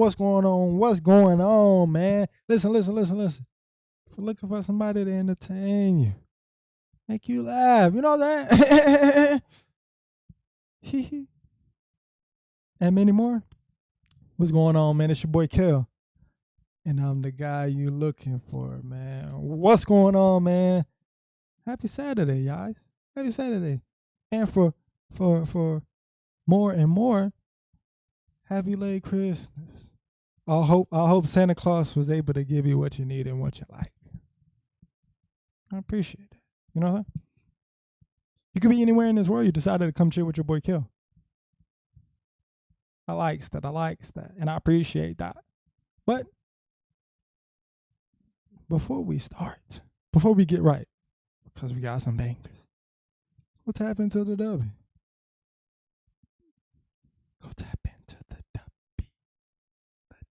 What's going on? What's going on, man? Listen. If you're looking for somebody to entertain you, make you laugh, you know what I'm saying? And many more. What's going on, man? It's your boy Kel. And I'm the guy you looking for, man. What's going on, man? Happy Saturday, guys. Happy Saturday. And for more and more, happy late Christmas. I hope Santa Claus was able to give you what you need and what you like. I appreciate it. You know what I'm saying? You could be anywhere in this world. You decided to come chill with your boy Kel. I likes that. And I appreciate that. But before we get right, because we got some bangers, go tap into the W. Go tap into the W.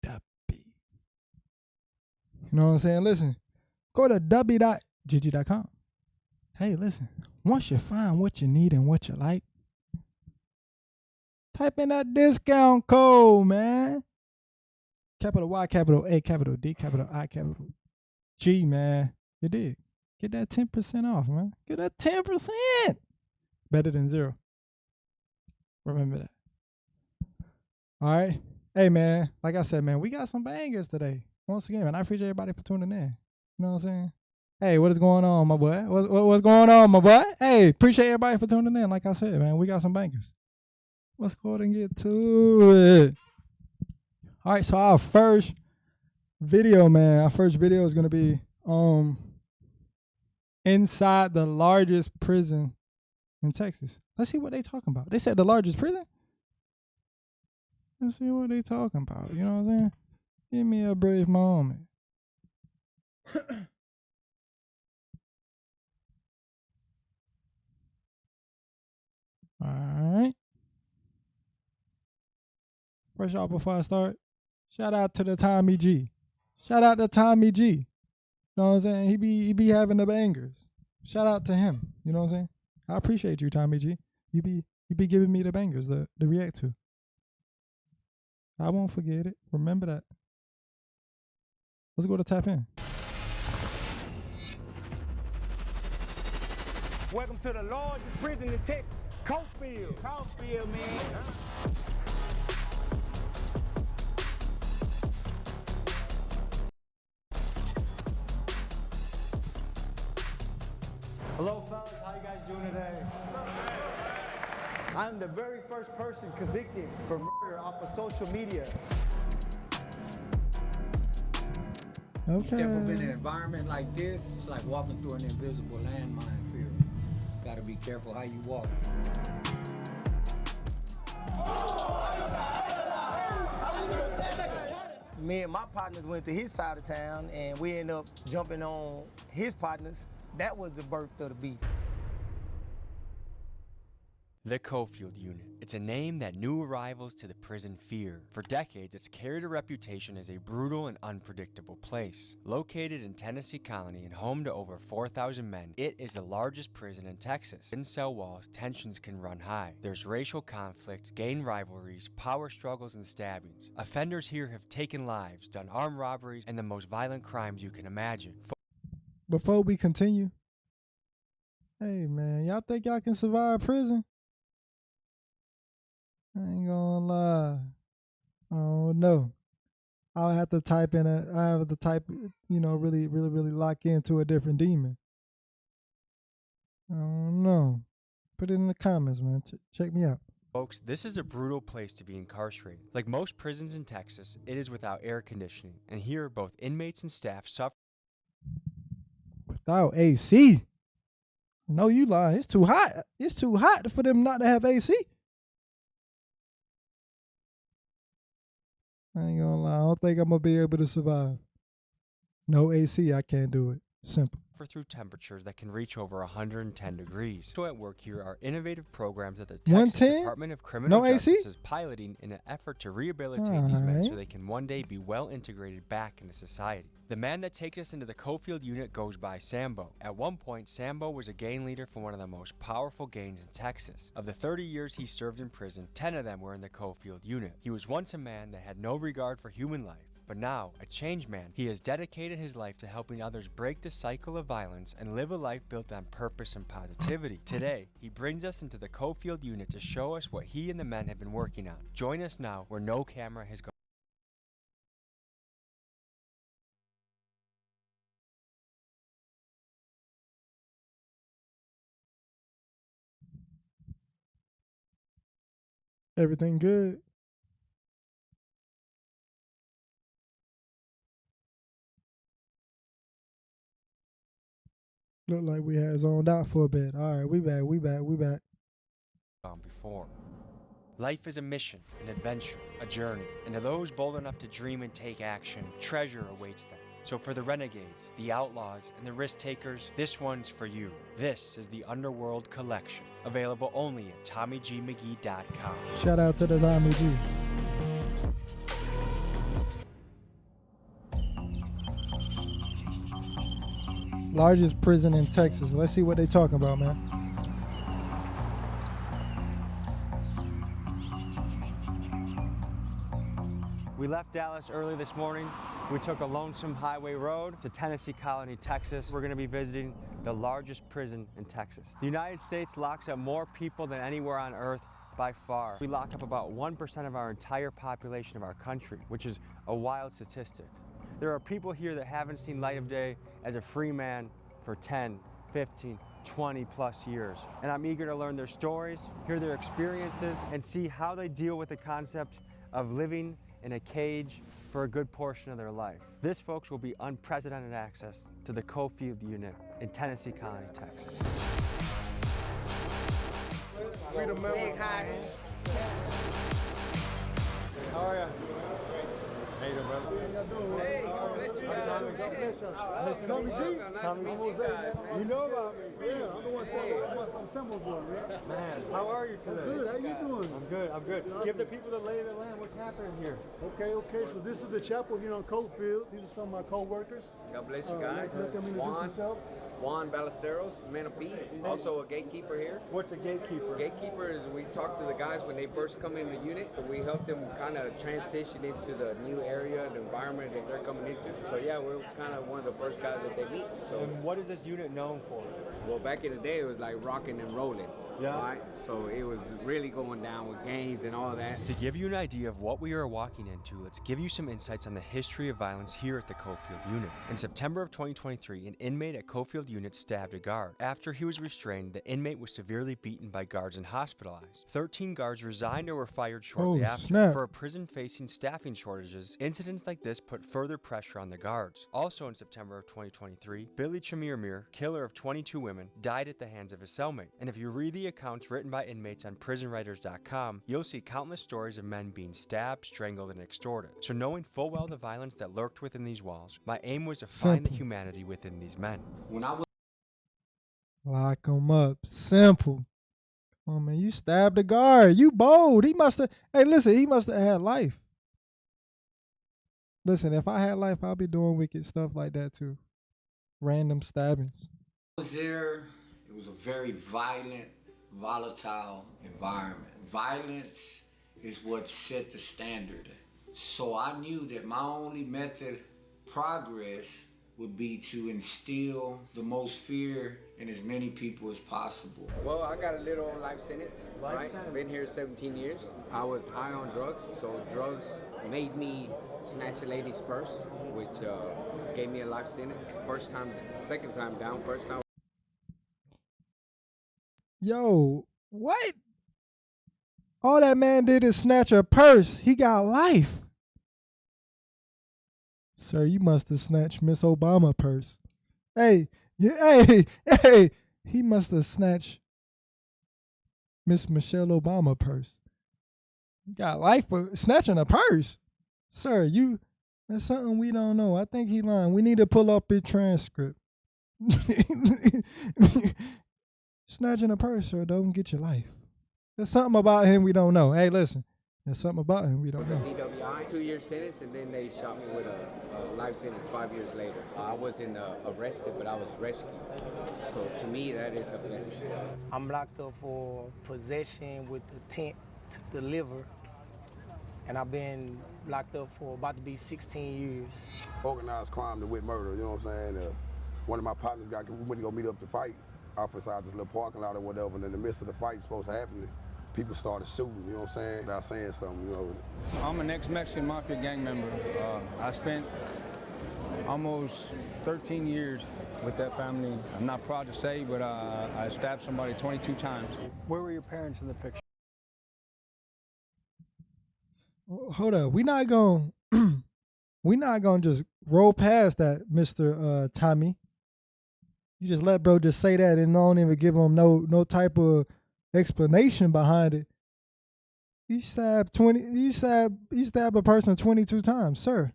The W. You know what I'm saying? Listen, go to w.gg.com. Hey, listen, once you find what you need and what you like, type in that discount code, man. Capital Y, capital A, capital D, capital I, capital G, man. You did. Get that 10% off, man. Get that 10%. Better than zero. Remember that. All right. Hey, man. Like I said, man, we got some bangers today. Once again, man, I appreciate everybody for tuning in. You know what I'm saying? Hey, what is going on, my boy? What's going on, my boy? Hey, appreciate everybody for tuning in. Like I said, man, we got some bangers. Let's go ahead and get to it. All right, so our first video, man, is going to be inside the largest prison in Texas. Let's see what they talking about. They said the largest prison? Let's see what they talking about. You know what I'm saying? Give me a brief moment. All right. First off, before I start, shout out to the Tommy G. Shout out to Tommy G. You know what I'm saying? He be having the bangers. Shout out to him. You know what I'm saying? I appreciate you, Tommy G. You be giving me the bangers to react to. I won't forget it. Remember that. Let's go to tap in. Welcome to the largest prison in Texas, Cofield, man. Hello, fellas. How you guys doing today? I'm the very first person convicted for murder off of social media. Okay. You step up in an environment like this, it's like walking through an invisible landmine field. Gotta be careful how you walk. Me and my partners went to his side of town, and we ended up jumping on his partners. That was the birth of the beef. The Cofield Unit. It's a name that new arrivals to the prison fear. For decades, it's carried a reputation as a brutal and unpredictable place. Located in Tennessee Colony and home to over 4,000 men, it is the largest prison in Texas. In cell walls, tensions can run high. There's racial conflict, gang rivalries, power struggles, and stabbings. Offenders here have taken lives, done armed robberies, and the most violent crimes you can imagine. Before we continue, hey, man, y'all think y'all can survive prison? I ain't gonna lie. Oh no. I have to type, really lock into a different demon. Oh no. Put it in the comments, man. Check me out. Folks, this is a brutal place to be incarcerated. Like most prisons in Texas, it is without air conditioning, and here both inmates and staff suffer. Without AC? No, you lying. It's too hot. It's too hot for them not to have AC. I ain't gonna lie. I don't think I'm gonna be able to survive. No AC, I can't do it. Simple. through temperatures that can reach over 110 degrees. So at work here are innovative programs that the Texas 110? Department of Criminal No AC? Justice is piloting in an effort to rehabilitate these men so they can one day be well integrated back into society. The man that takes us into the Cofield unit goes by Sambo. At one point, Sambo was a gang leader for one of the most powerful gangs in Texas. Of the 30 years he served in prison, 10 of them were in the Cofield unit. He was once a man that had no regard for human life. But now, a changed man, he has dedicated his life to helping others break the cycle of violence and live a life built on purpose and positivity. Today, he brings us into the Cofield unit to show us what he and the men have been working on. Join us now where no camera has gone. Everything good? Look like we had zoned out for a bit. All right, we back. Before. Life is a mission, an adventure, a journey, and to those bold enough to dream and take action, treasure awaits them. So for the renegades, the outlaws, and the risk takers, this one's for you. This is the Underworld Collection, available only at TommyGMcGee.com. Shout out to the Tommy G. Largest prison in Texas. Let's see what they talking about, man. We left Dallas early this morning. We took a lonesome highway road to Tennessee Colony, Texas. We're going to be visiting the largest prison in Texas. The United States locks up more people than anywhere on earth by far. We lock up about 1% of our entire population of our country, which is a wild statistic. There are people here that haven't seen light of day as a free man for 10, 15, 20 plus years. And I'm eager to learn their stories, hear their experiences, and see how they deal with the concept of living in a cage for a good portion of their life. This, folks, will be unprecedented access to the Cofield unit in Tennessee Colony, Texas. Hey, hi. How are you? How you doing, brother? Hey, God bless you. Tommy G. Tommy Jose. You know about me. Yeah, I'm the one I'm Sambo boy, man. Man, how are you today? Good, how you doing? I'm good. Give the people the lay of the land. What's happening here? Okay, so this is the chapel here on Cofield. These are some of my co-workers. God bless you guys. Let them introduce themselves. Juan Ballesteros, man of peace, also a gatekeeper here. What's a gatekeeper? Gatekeeper is we talk to the guys when they first come in the unit, so we help them kind of transition into the new area, the environment that they're coming into. So yeah, we're kind of one of the first guys that they meet. So, And what is this unit known for? well, back in the day, it was like rocking and rolling. Yeah. Right? So it was really going down with gangs and all that. To give you an idea of what we are walking into, let's give you some insights on the history of violence here at the Cofield unit. In September of 2023, an inmate at Cofield unit stabbed a guard. After he was restrained, the inmate was severely beaten by guards and hospitalized. 13 guards resigned or were fired shortly after. Snap. For a prison facing staffing shortages, incidents like this put further pressure on the guards. Also in September of 2023, Billy Chamirmir, killer of 22 women, died at the hands of his cellmate. And if you read the accounts written by inmates on prisonwriters.com, you'll see countless stories of men being stabbed, strangled, and extorted. So knowing full well the violence that lurked within these walls, my aim was to find the Simple. humanity within these men. When I was Lock them up. Simple. Oh, man, you stabbed a guard. You bold. He must have had life. Listen, if I had life, I'll be doing wicked stuff like that too. Random stabbings. there, it was a very violent, volatile environment. Violence is what set the standard. So I knew that my only method of progress would be to instill the most fear in as many people as possible. Well, I got a little life sentence, right? I've been here 17 years. I was high on drugs, so drugs made me snatch a lady's purse, which gave me a life sentence. First time, second time down, first time. Yo, what? All that man did is snatch a purse. He got life. Sir, you must have snatched Miss Obama purse. Hey, he must have snatched Miss Michelle Obama purse. You got life for snatching a purse. Sir, that's something we don't know. I think he lying. We need to pull up his transcript. Snatching a purse sure don't get your life. There's something about him we don't know. Hey, listen. There's something about him we don't know. DWI, 2-year sentence, and then they shot me with a life sentence 5 years later. I wasn't arrested, but I was rescued. So to me, that is a blessing. I'm locked up for possession with intent to deliver, and I've been locked up for about to be 16 years. Organized crime to with murder, you know what I'm saying? One of my partners we went to go meet up to fight outside this little parking lot or whatever, and in the midst of the fight supposed to happen, people started shooting, you know what I'm saying? Without saying something, you know. I'm an ex-Mexican Mafia gang member. I spent almost 13 years with that family. I'm not proud to say, but I stabbed somebody 22 times. Where were your parents in the picture? Hold up. We're not gonna just roll past that, Mr. Tommy. You just let bro just say that and don't even give him no type of explanation behind it. You stab a person 22 times, sir.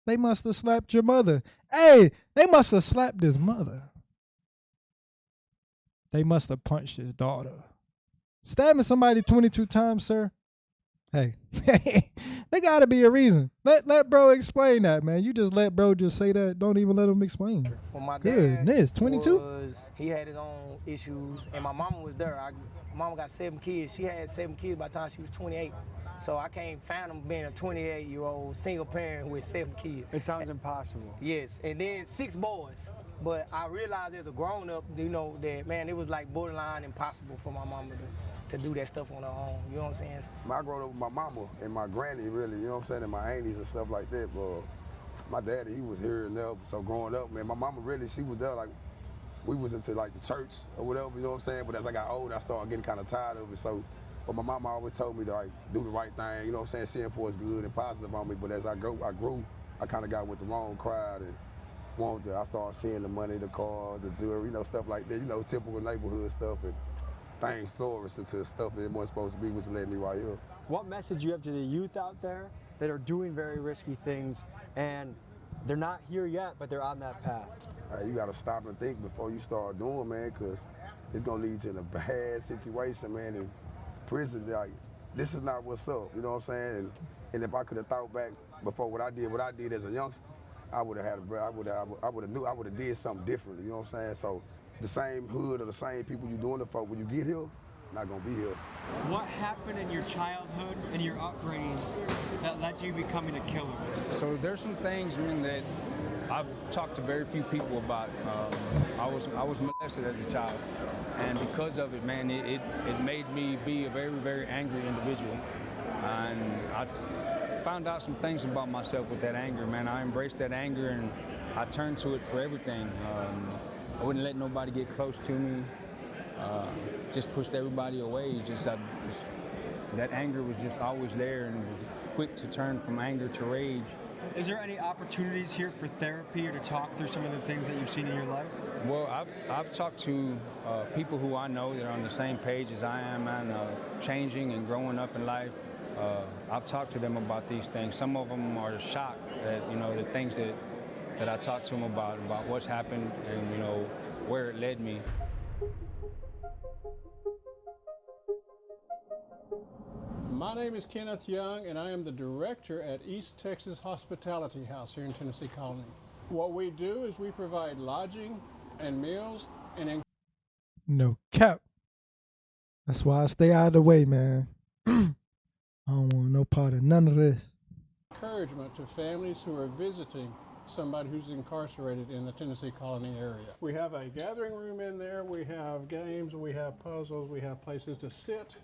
They must have slapped your mother. Hey, they must have slapped his mother. They must have punched his daughter. Stabbing somebody 22 times, sir. Hey, there gotta be a reason. Let bro explain that, man. You just let bro just say that. Don't even let him explain. Well, my Goodness, dad 22? he had his own issues, and my mama was there. My mama got 7 kids. She had 7 kids by the time she was 28. So I can't fathom being a 28-year-old single parent with 7 kids. It sounds impossible. Yes, and then 6 boys. But I realized as a grown-up, you know, that, man, it was like borderline impossible for my mama to do that stuff on her own. You know what I'm saying? I grew up with my mama and my granny, really, you know what I'm saying, and my aunties and stuff like that. But my daddy, he was here and there. So growing up, man, my mama really, she was there, like, we was into, like, the church or whatever, you know what I'm saying? But as I got older, I started getting kind of tired of it. So, but my mama always told me to, like, do the right thing, you know what I'm saying, seeing for it's good and positive on me. But as I grew, I kind of got with the wrong crowd and I started seeing the money, the cars, the jewelry, you know, stuff like that, you know, typical neighborhood stuff. And things flourished into stuff that it wasn't supposed to be, which led me right here. What message you have to the youth out there that are doing very risky things and they're not here yet, but they're on that path? You gotta stop and think before you start doing, man, because it's gonna lead you in a bad situation, man. And prison, like, this is not what's up, you know what I'm saying? And if I could have thought back before what I did as a youngster, I would have did something differently, you know what I'm saying? So the same hood or the same people you doing it for, when you get here, not gonna be here. What happened in your childhood and your upbringing that led to you becoming a killer? So there's some things, man, that I've talked to very few people about. I was molested as a child, and because of it, man, it made me be a very, very angry individual. And I found out some things about myself with that anger, man. I embraced that anger and I turned to it for everything. I wouldn't let nobody get close to me. Just pushed everybody away. That anger was just always there and was quick to turn from anger to rage. Is there any opportunities here for therapy or to talk through some of the things that you've seen in your life? Well, I've talked to people who I know that are on the same page as I am, and changing and growing up in life. I've talked to them about these things. Some of them are shocked at, you know, the things that I talked to them about what's happened and, you know, where it led me. My name is Kenneth Young, and I am the director at East Texas Hospitality House here in Tennessee Colony. What we do is we provide lodging and meals and no cap. That's why I stay out of the way, man. I don't want no part of none of this. encouragement to families who are visiting somebody who's incarcerated in the Tennessee Colony area. We have a gathering room in there, we have games, we have puzzles, we have places to sit,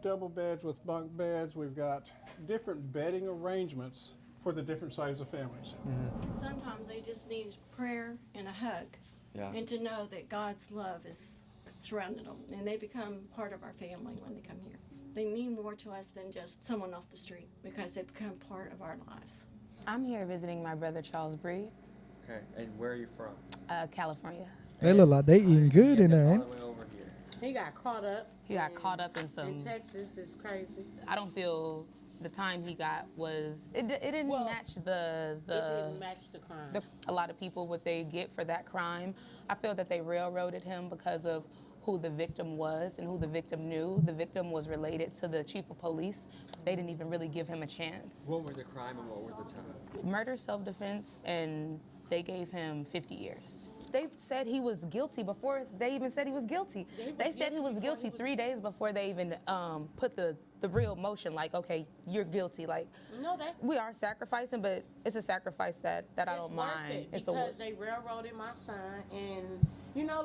double beds with bunk beds. We've got different bedding arrangements for the different sizes of families. Mm-hmm. Sometimes they just need prayer and a hug, and to know that God's love is surrounding them, and they become part of our family when they come here. They mean more to us than just someone off the street because they become part of our lives. I'm here visiting my brother Charles Bree. Okay, and where are you from? California. They look like they eating good in there, ain't All the way over here. He got caught up. He got caught up in some... In Texas, it's crazy. I don't feel the time he got was, it didn't match It didn't match the crime. a lot of people what they get for that crime. I feel that they railroaded him because of who the victim was and who the victim knew. The victim was related to the chief of police. They didn't even really give him a chance. What was the crime and what was the time? Murder, self-defense, and they gave him 50 years. They said he was guilty before they even said he was guilty. They said he was guilty 3 days before they even put the real motion, like, okay, you're guilty. Like, No, we are sacrificing, but it's a sacrifice that I don't mind. Because they railroaded my son, and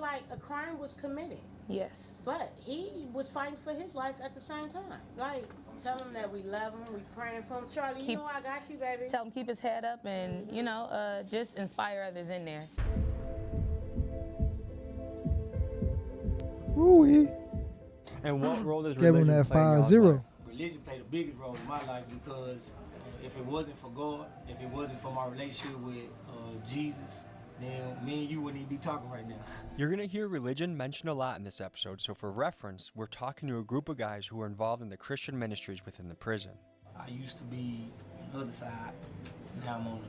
like a crime was committed. Yes. But he was fighting for his life at the same time. Like, tell him that we love him, we praying for him. Charlie, you know I got you, baby. Tell him keep his head up and, just inspire others in there. Ooh-wee. And what role does Give him religion that play in y'all's 5-0. life? Religion played the biggest role in my life because if it wasn't for God, if it wasn't for my relationship with Jesus, then me and you wouldn't even be talking right now. You're going to hear religion mentioned a lot in this episode, so for reference, we're talking to a group of guys who are involved in the Christian ministries within the prison. I used to be on the other side, now I'm on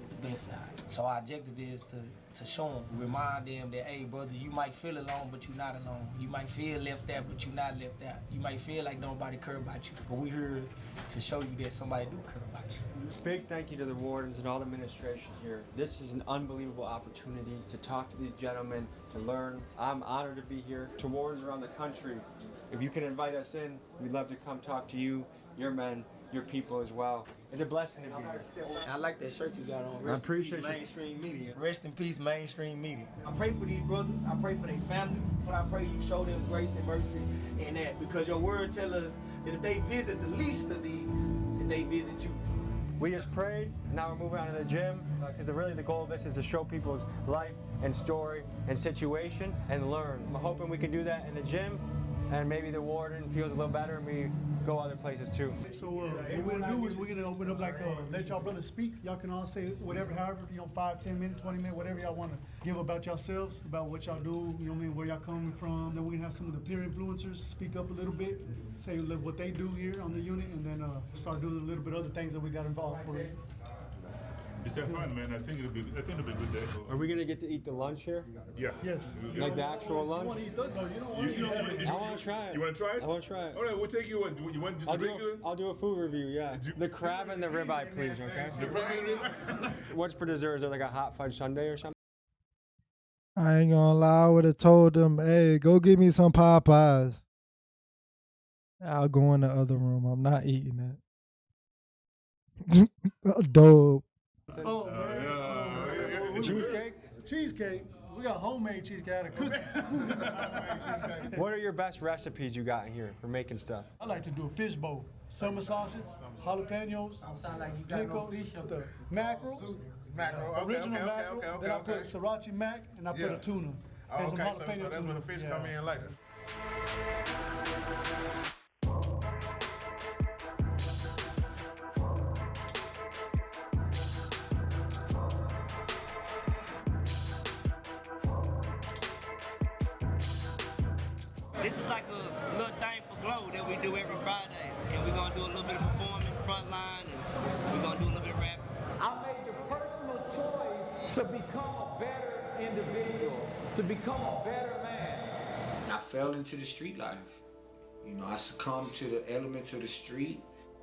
the best side. So our objective is to show them, remind them that, hey, brother, you might feel alone, but you're not alone. You might feel left out, but you're not left out. You might feel like nobody care about you, but we're here to show you that somebody do care about you. Big thank you to the wardens and all the administration here. This is an unbelievable opportunity to talk to these gentlemen, to learn. I'm honored to be here. To wardens around the country, if you can invite us in, we'd love to come talk to you, your men, your people as well. It's a blessing to be here. I like that shirt you got on. I appreciate you. Mainstream media. Rest in peace, mainstream media. I pray for these brothers. I pray for their families. But I pray you show them grace and mercy in that. Because your word tells us that if they visit the least of these, that they visit you. We just prayed, now we're moving on to the gym, because really the goal of this is to show people's life and story and situation and learn. I'm hoping we can do that in the gym, and maybe the warden feels a little better and we go other places too. So what we're gonna do is we're gonna open up let y'all brothers speak. Y'all can all say whatever, however, 5, 10 minutes, 20 minutes, whatever y'all wanna give about yourselves, about what y'all do, where y'all coming from. Then we're gonna have some of the peer influencers speak up a little bit, say what they do here on the unit, and then start doing a little bit of other things that we got involved for it. It's that fun, man. I think it'll be a good day. Are we gonna get to eat the lunch here? Yeah. Yes. Like the actual lunch? You want to eat that? No, you don't want to eat that. I want to try it. You want to try it? I want to try it. All right, we'll take you. You want just the regular? I'll do a food review, yeah. The crab and the ribeye, please, okay? The crab and the ribeye? What's for dessert? Is there like a hot fudge sundae or something? I ain't gonna lie, I would have told them, hey, go get me some Popeyes. I'll go in the other room. I'm not eating that. Dope. Oh, man. Cheesecake? Cheesecake. We got homemade cheesecake out of cookies. What are your best recipes you got in here for making stuff? I like to do a fish bowl. Summer sausages, jalapenos, pickles, the mackerel, original mackerel. Then I put sriracha mac, and I put a tuna. And some jalapeno so that's tuna. when the fish come in later. This is like a little thing for Glow that we do every Friday. And we're going to do a little bit of performing, front line, and we're going to do a little bit of rap. I made the personal choice to become a better individual, to become a better man. And I fell into the street life. I succumbed to the elements of the street.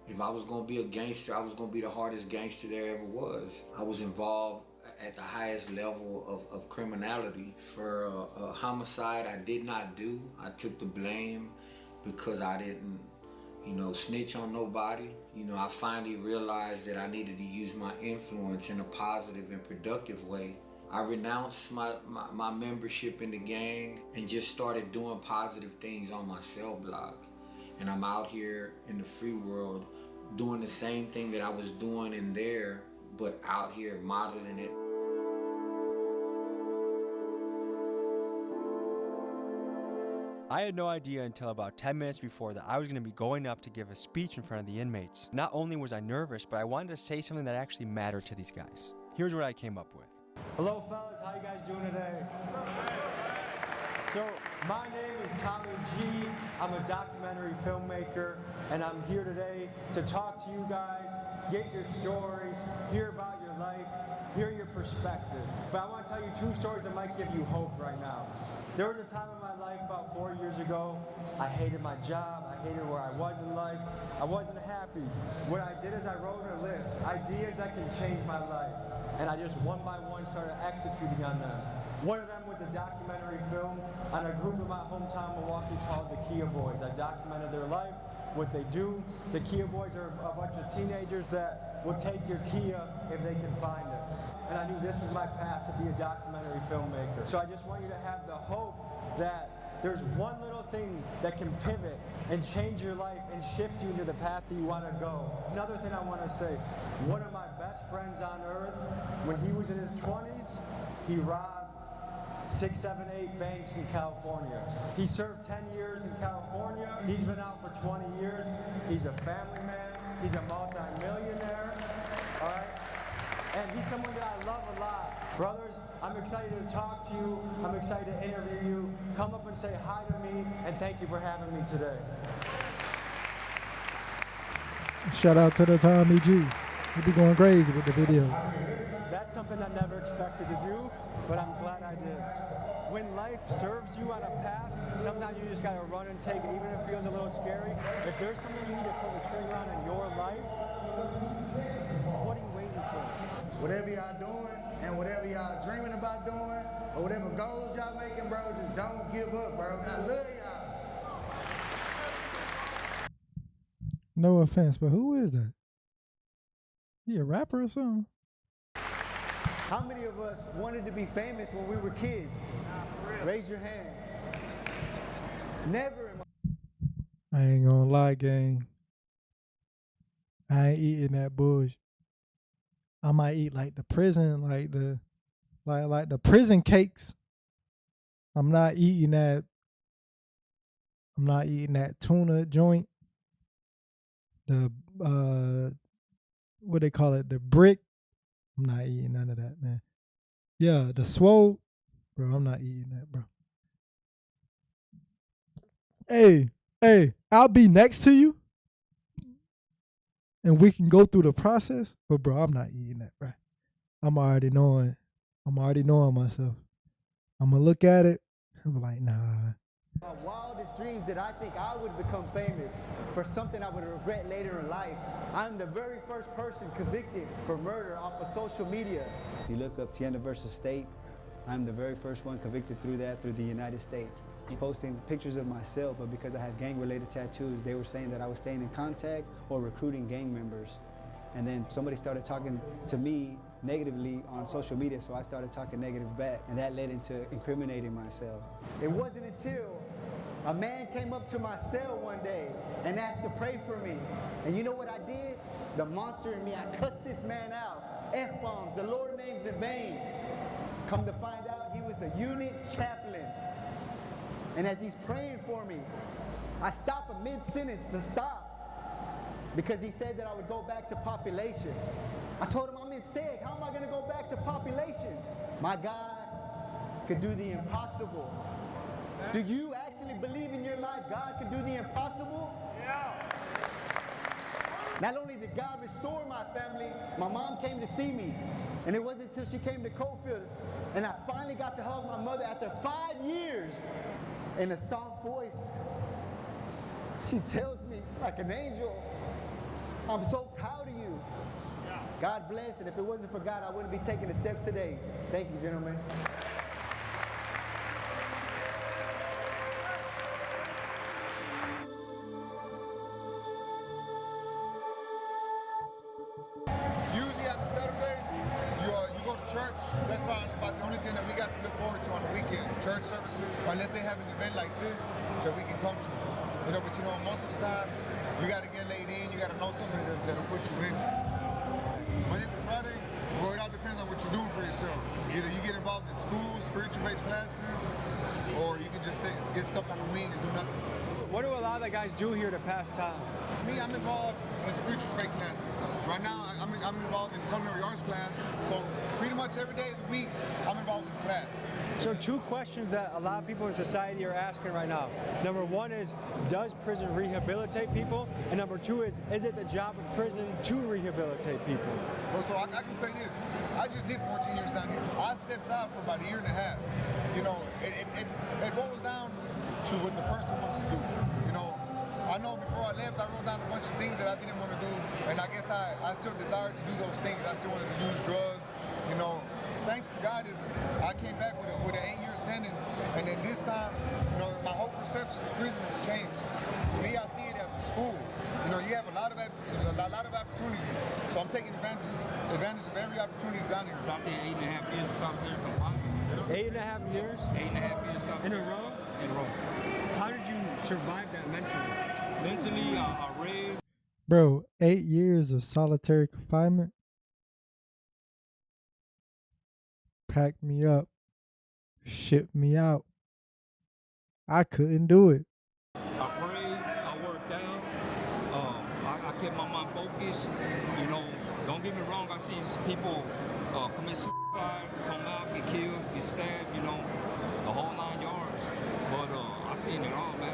If I was going to be a gangster, I was going to be the hardest gangster there ever was. I was involved at the highest level of criminality. For a homicide I did not do, I took the blame because I didn't, snitch on nobody. I finally realized that I needed to use my influence in a positive and productive way. I renounced my membership in the gang and just started doing positive things on my cell block. And I'm out here in the free world doing the same thing that I was doing in there, but out here modeling it. I had no idea until about 10 minutes before that I was going to be going up to give a speech in front of the inmates. Not only was I nervous, but I wanted to say something that actually mattered to these guys. Here's what I came up with. Hello, fellas. How you guys doing today? So, my name is Tommy G. I'm a documentary filmmaker, and I'm here today to talk to you guys, get your stories, hear about your life, hear your perspective. But I want to tell you 2 stories that might give you hope right now. There was a time in my life about 4 years ago, I hated my job, I hated where I was in life, I wasn't happy. What I did is I wrote a list, ideas that can change my life, and I just one by one started executing on them. One of them was a documentary film on a group in my hometown, Milwaukee, called the Kia Boys. I documented their life, what they do. The Kia Boys are a bunch of teenagers that will take your Kia if they can find it. And I knew this was my path to be a documentary filmmaker. So I just want you to have the hope that there's one little thing that can pivot and change your life and shift you into the path that you want to go. Another thing I want to say, one of my best friends on earth, when he was in his 20s, he robbed 6, 7, 8 banks in California. He served 10 years in California. He's been out for 20 years. He's a family man. He's a multi-millionaire. All right? And he's someone that I love a lot. Brothers, I'm excited to talk to you. I'm excited to interview you. Come up and say hi to me, and thank you for having me today. Shout out to the Tommy G. He be going crazy with the video. That's something I never expected to do, but I'm glad I did. When life serves you on a path, sometimes you just gotta run and take it, even if it feels a little scary. If there's something you need to pull the trigger on in your life, what are you waiting for? Whatever y'all doing and whatever y'all dreaming about doing, or whatever goals y'all making, bro, just don't give up, bro. I love y'all. No offense, but who is that? He a rapper or something? How many of us wanted to be famous when we were kids? Raise your hand. Never in my... I ain't gonna lie, gang. I ain't eating that bullshit. I might eat like the prison, like the prison cakes. I'm not eating that tuna joint. The what they call it, the brick. I'm not eating none of that, man. Yeah, the swole, bro. I'm not eating that, bro. Hey, I'll be next to you, and we can go through the process. But bro, I'm not eating that, bro. I'm already knowing myself. I'm gonna look at it and be like, nah. My wildest dreams that I think I would become famous for something I would regret later in life. I'm the very first person convicted for murder off of social media. If you look up Tienda versus State, I'm the very first one convicted through the United States. Posting pictures of myself, but because I had gang-related tattoos, they were saying that I was staying in contact or recruiting gang members. And then somebody started talking to me negatively on social media, so I started talking negative back, and that led into incriminating myself. It wasn't until a man came up to my cell one day and asked to pray for me. And you know what I did? The monster in me, I cussed this man out. F-bombs, the Lord names in vain. Come to find out, he was a unit chaplain. And as he's praying for me, I stop a mid-sentence to stop because he said that I would go back to population. I told him I'm in SEG. How am I going to go back to population? My God could do the impossible. Do you actually believe in your life God can do the impossible? Yeah. Not only did God restore my family, my mom came to see me. And it wasn't until she came to Cofield and I finally got to hug my mother after 5 years. In a soft voice, she tells me like an angel, I'm so proud of you. God bless, and if it wasn't for God, I wouldn't be taking the steps today. Thank you, gentlemen. Usually on Saturday, you go to church. That's probably about the only thing that we got to look forward to on the weekend. Church services, unless they have an event like this that we can come to. But most of the time, you got to get laid in. You got to know somebody that'll put you in. Monday through Friday, well, it all depends on what you're doing for yourself. Either you get involved in school, spiritual-based classes, or you can just get stuck on the wing and do nothing. What do a lot of the guys do here to pass time? me, I'm involved in spiritual faith classes. So right now, I'm involved in culinary arts class. So pretty much every day of the week, I'm involved in class. So 2 questions that a lot of people in society are asking right now. Number 1 is, does prison rehabilitate people? And number 2 is it the job of prison to rehabilitate people? Well, so I can say this. I just did 14 years down here. I stepped out for about a year and a half. You know, it boils down to what the person wants to do. You know, I know before I left, I wrote down a bunch of things that I didn't want to do, and I guess I still desired to do those things. I still wanted to use drugs. You know, thanks to God, I came back with an 8-year sentence, and then this time, you know, my whole perception of prison has changed. To me, I see it as a school. You know, you have a lot of opportunities, so I'm taking advantage of every opportunity down here. Out there 8.5 years of solitary confinement. 8.5 years? 8.5 years solitary. In a row? In a row. How did you survive that mentally? Mentally, I read. Bro, 8 years of solitary confinement packed me up, shipped me out. I couldn't do it. I prayed, I worked out, I kept my mind focused. You know, don't get me wrong, I seen people commit suicide, come out, get killed, get stabbed, you know, the whole 9 yards. But I seen it all, man.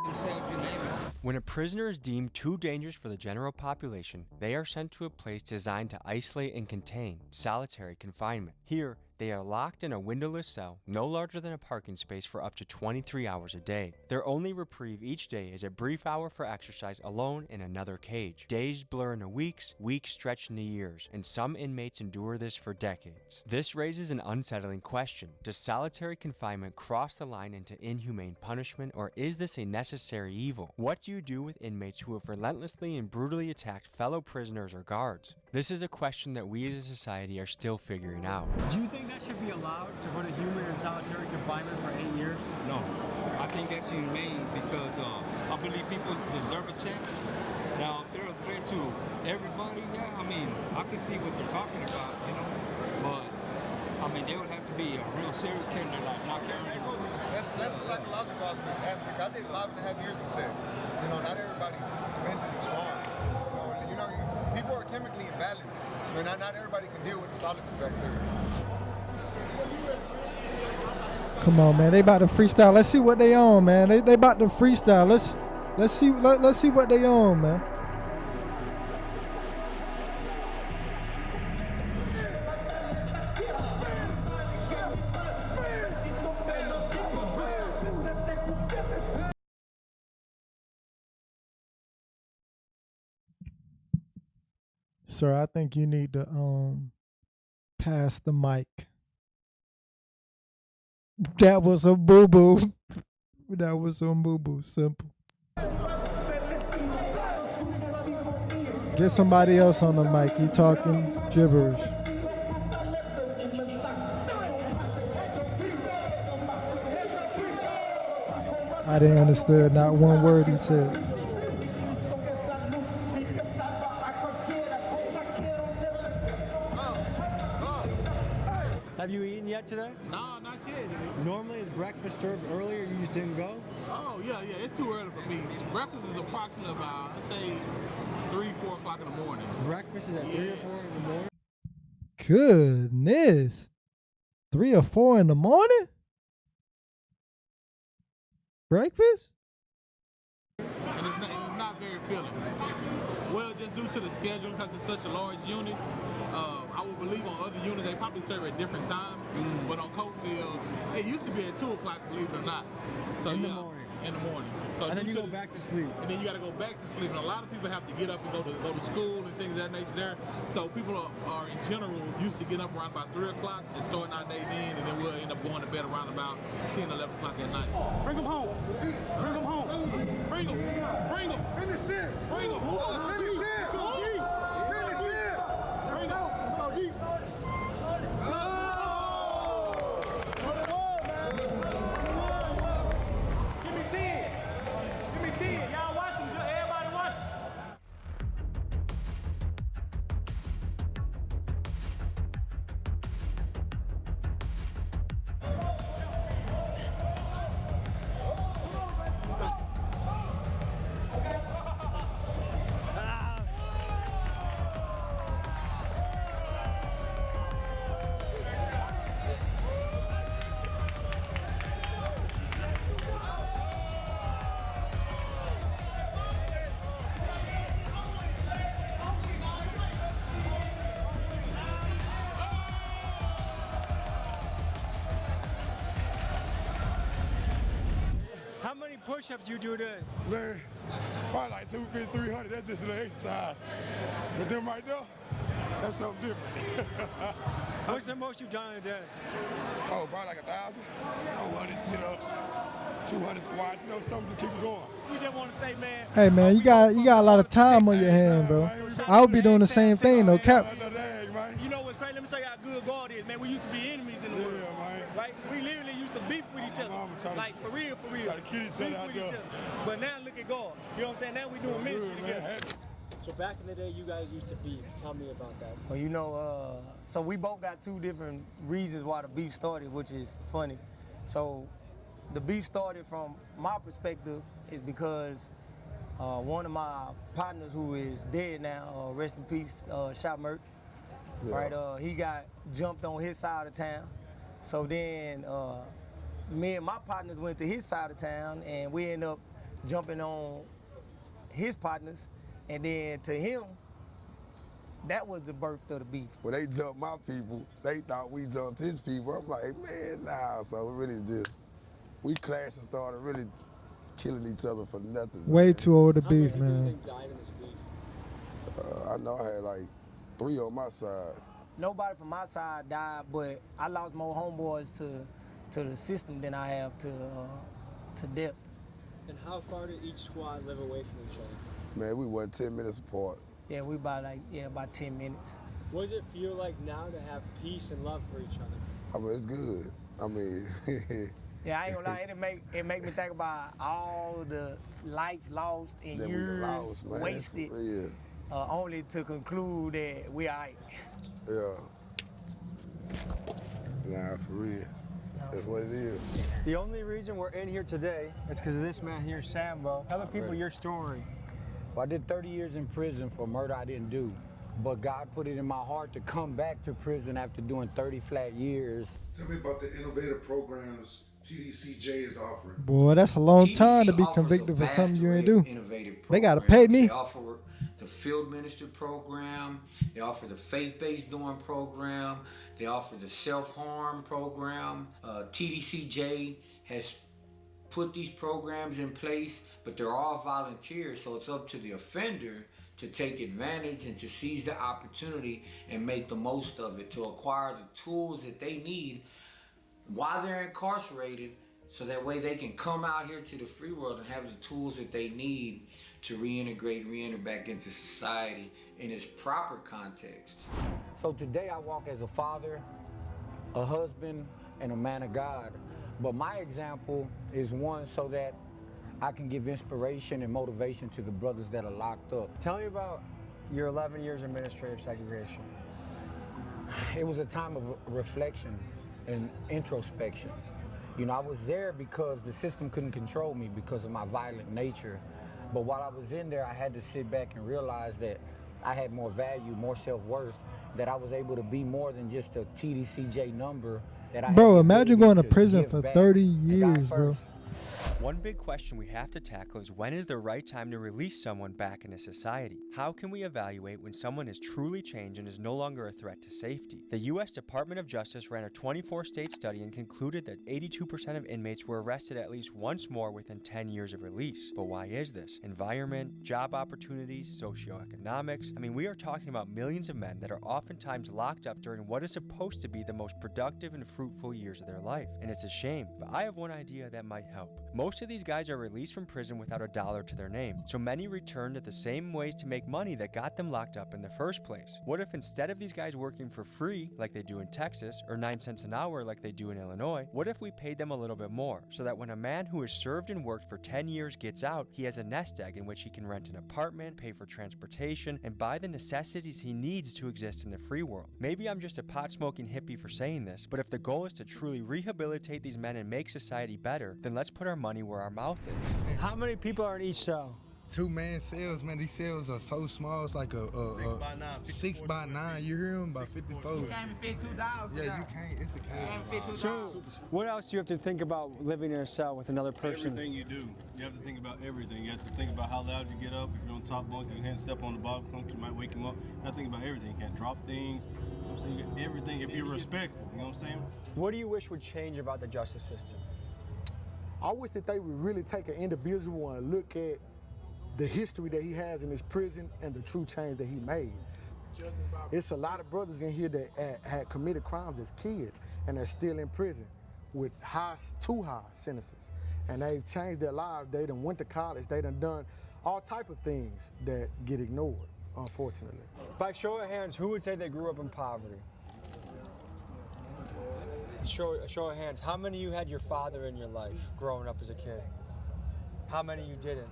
Himself, you name it. When a prisoner is deemed too dangerous for the general population, they are sent to a place designed to isolate and contain solitary confinement. Here, they are locked in a windowless cell no larger than a parking space for up to 23 hours a day. Their only reprieve each day is a brief hour for exercise alone in another cage. Days blur into weeks, weeks stretch into years, and some inmates endure this for decades. This raises an unsettling question. Does solitary confinement cross the line into inhumane punishment, or is this a necessary evil? What do you do with inmates who have relentlessly and brutally attacked fellow prisoners or guards? This is a question that we as a society are still figuring out. Do you think that should be allowed to put a human in solitary confinement for 8 years? No, I think that's humane because I believe people deserve a chance. Now, if they're a threat to everybody, yeah, I mean, I can see what they're talking about, you know, but I mean, there would have to be a real serial killer, like knock down. That's a psychological aspect. I did 5.5 years in cell. You know, not everybody's mentally strong. You know, people are chemically imbalanced. I mean, not everybody can deal with the solitude back there. Come on, man. They about to freestyle. Let's see what they on, man. They about to freestyle. Let's see what they on, man. Sir, I think you need to pass the mic. That was a boo-boo. That was some boo-boo. Simple. Get somebody else on the mic. You talking gibberish. I didn't understand not one word he said. Have you eaten yet today? No, not yet. Normally, is breakfast served earlier? You just didn't go? Oh, yeah. It's too early for me. Breakfast is approximately about, I'd say, 3-4 o'clock in the morning. Breakfast is at 3 or 4 in the morning? Goodness. 3 or 4 in the morning? Breakfast? And it's not very filling. Well, just due to the schedule, because it's such a large unit, I would believe on other units they probably serve at different times. But on Cofield, it used to be at 2 o'clock, believe it or not. So in the morning. In the morning. So and then you go back to sleep. And then you got to go back to sleep. And a lot of people have to get up and go to school and things of that nature there. So people are in general used to get up around about 3 o'clock and starting our day then, and then we'll end up going to bed around about 10, 11 o'clock at night. Bring them home. Bring them home. Bring them. Bring them. Finish it. Bring them. Finish it. Go deep. Finish it. Bring them. Go deep. Give me 10. Give me 10. Y'all watching. Everybody watching. push-ups you do today? Man, probably like 250, 300. That's just an exercise. But them right there, that's something different. What's the most you've done today? Oh, probably like 1,000. 100 sit-ups, 200 squats. You know, something to keep it going. We just want to say, man. Hey man, you got a lot of time on your hand, bro. I would be doing the same thing, no cap. You know what's crazy? Let me show you how good God is, man. We used to be enemies in the world, man. right? We literally used to beef with each other, like for real. Try to kill each other out there. But now look at God. You know what I'm saying? Now we doing ministry together. So back in the day, you guys used to beef. Tell me about that. Well, you know, so we both got two different reasons why the beef started, which is funny. So the beef started from my perspective is because one of my partners who is dead now, rest in peace, Shot Merck, right? He got jumped on his side of town. So then me and my partners went to his side of town and we ended up jumping on his partners. And then to him, that was the birth of the beef. When they jumped my people, they thought we jumped his people. I'm like, man, nah. So we really just, we clashed and started really killing each other for nothing. Way man. too old to beef, man. Died in this beef? I know I had like 3 on my side. Nobody from my side died, but I lost more homeboys to the system than I have to death. And how far did each squad live away from each other? Man, we went 10 minutes apart. Yeah, we about 10 minutes. What does it feel like now to have peace and love for each other? I mean, it's good. I mean, yeah, I ain't gonna lie, it make me think about all the life lost and years wasted, only to conclude that we all right. Yeah. Nah, for real. That's what it is. The only reason we're in here today is because of this man here, Sambo. Tell the people your story. Well, I did 30 years in prison for murder I didn't do. But God put it in my heart to come back to prison after doing 30 flat years. Tell me about the innovative programs TDCJ is offering. Boy, that's a long time to be convicted for something you ain't do. They gotta pay me. They offer the field minister program. They offer the faith-based doing program. They offer the self-harm program. TDCJ has put these programs in place, but they're all volunteers, so it's up to the offender to take advantage and to seize the opportunity and make the most of it, to acquire the tools that they need while they're incarcerated, so that way they can come out here to the free world and have the tools that they need to reenter back into society in its proper context. So today I walk as a father, a husband, and a man of God. But my example is one so that I can give inspiration and motivation to the brothers that are locked up. Tell me about your 11 years of administrative segregation. It was a time of reflection and introspection. You know, I was there because the system couldn't control me because of my violent nature. But while I was in there, I had to sit back and realize that I had more value, more self-worth, that I was able to be more than just a TDCJ number. That Bro, imagine going to prison for 30 years, bro. One big question we have to tackle is, when is the right time to release someone back into society? How can we evaluate when someone has truly changed and is no longer a threat to safety? The U.S. Department of Justice ran a 24-state study and concluded that 82% of inmates were arrested at least once more within 10 years of release. But why is this? Environment, job opportunities, socioeconomics. I mean, we are talking about millions of men that are oftentimes locked up during what is supposed to be the most productive and fruitful years of their life. And it's a shame, but I have one idea that might help. Most of these guys are released from prison without a dollar to their name, so many return to the same ways to make money that got them locked up in the first place. What if instead of these guys working for free, like they do in Texas, or 9 cents an hour like they do in Illinois, what if we paid them a little bit more, so that when a man who has served and worked for 10 years gets out, he has a nest egg in which he can rent an apartment, pay for transportation, and buy the necessities he needs to exist in the free world. Maybe I'm just a pot-smoking hippie for saying this, but if the goal is to truly rehabilitate these men and make society better, then let's put our money where our mouth is. How many people are in each cell? 2-man cells, man. These cells are so small. It's like a 6 by 9. You hear them? About 54. You can't even fit 2 dogs. Yeah, you can't. It's a cage. So, what else do you have to think about living in a cell with another person? Everything you do. You have to think about everything. You have to think about how loud you get up. If you're on top bunk, you can't step on the bottom bunk. You might wake him up. You have to think about everything. You can't drop things. You know what I'm saying? You got everything if you're respectful. You know what I'm saying? What do you wish would change about the justice system? I wish that they would really take an individual and look at the history that he has in his prison and the true change that he made. It's a lot of brothers in here that had committed crimes as kids and they're still in prison with too high sentences. And they've changed their lives. They done went to college. They done all type of things that get ignored, unfortunately. By show of hands, who would say they grew up in poverty? Show of hands, how many of you had your father in your life growing up as a kid? How many of you didn't?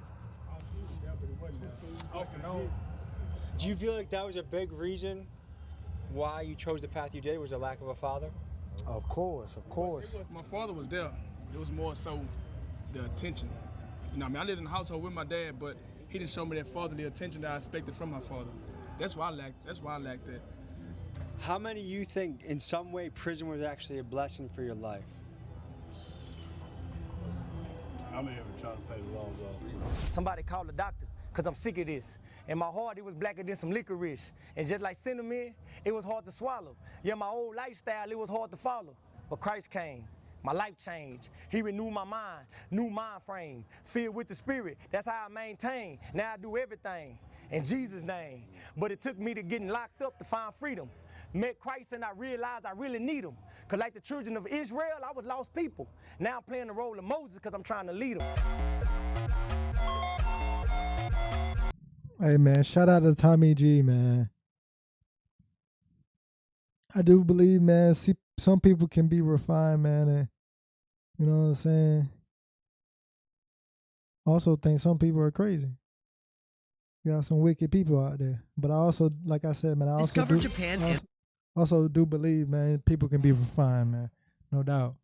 Do you feel like that was a big reason why you chose the path you did? Was a lack of a father? Of course, of course. My father was there. It was more so the attention. You know, I mean, I lived in the household with my dad, but he didn't show me that fatherly attention that I expected from my father. That's why I lacked that. How many of you think in some way prison was actually a blessing for your life? I'm here trying to pay the long ball. Somebody called the doctor, because I'm sick of this. In my heart, it was blacker than some licorice. And just like cinnamon, it was hard to swallow. Yeah, my old lifestyle, it was hard to follow. But Christ came. My life changed. He renewed my mind, new mind frame, filled with the Spirit. That's how I maintain. Now I do everything in Jesus' name. But it took me to getting locked up to find freedom. Met Christ and I realized I really need him. Because like the children of Israel, I was lost people. Now I'm playing the role of Moses because I'm trying to lead them. Hey, man, shout out to Tommy G, man. I do believe, man, some people can be refined, man, and you know what I'm saying? Also think some people are crazy. You got some wicked people out there. But I also, like I said, man, I also do believe, man, people can be refined, man. No doubt.